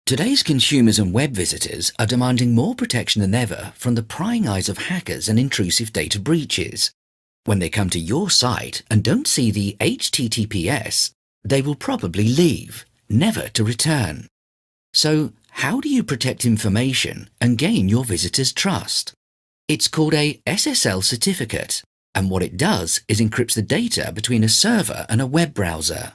Today's consumers and web visitors are demanding more protection than ever from the prying eyes of hackers and intrusive data breaches. When they come to your site and don't see the HTTPS, they will probably leave, never to return. So, how do you protect information and gain your visitors' trust? It's called a SSL certificate, and what it does is encrypts the data between a server and a web browser.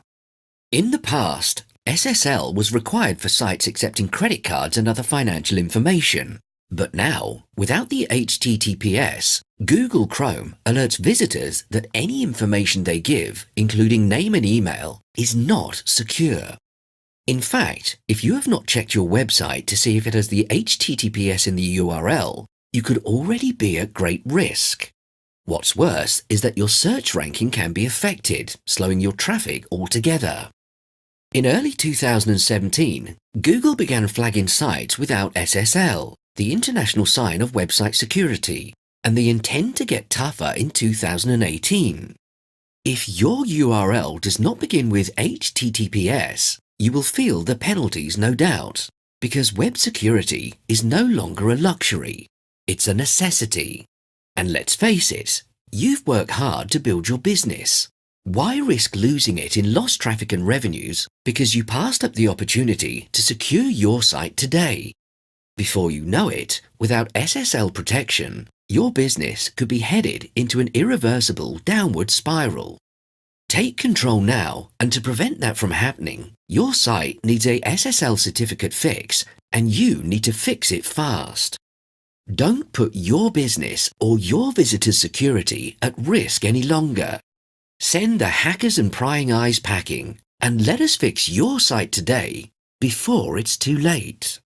In the past, SSL was required for sites accepting credit cards and other financial information. But now, without the HTTPS, Google Chrome alerts visitors that any information they give, including name and email, is not secure. In fact, if you have not checked your website to see if it has the HTTPS in the URL, you could already be at great risk. What's worse is that your search ranking can be affected, slowing your traffic altogether. In early 2017, Google began flagging sites without SSL, the international sign of website security, and they intend to get tougher in 2018. If your URL does not begin with HTTPS, you will feel the penalties, no doubt, because web security is no longer a luxury, it's a necessity. And let's face it, you've worked hard to build your business. Why risk losing it in lost traffic and revenues because you passed up the opportunity to secure your site today? Before you know it, without SSL protection, your business could be headed into an irreversible downward spiral. Take control now, and to prevent that from happening, your site needs a SSL certificate fix, and you need to fix it fast. Don't put your business or your visitors' security at risk any longer. Send the hackers and prying eyes packing and let us fix your site today before it's too late.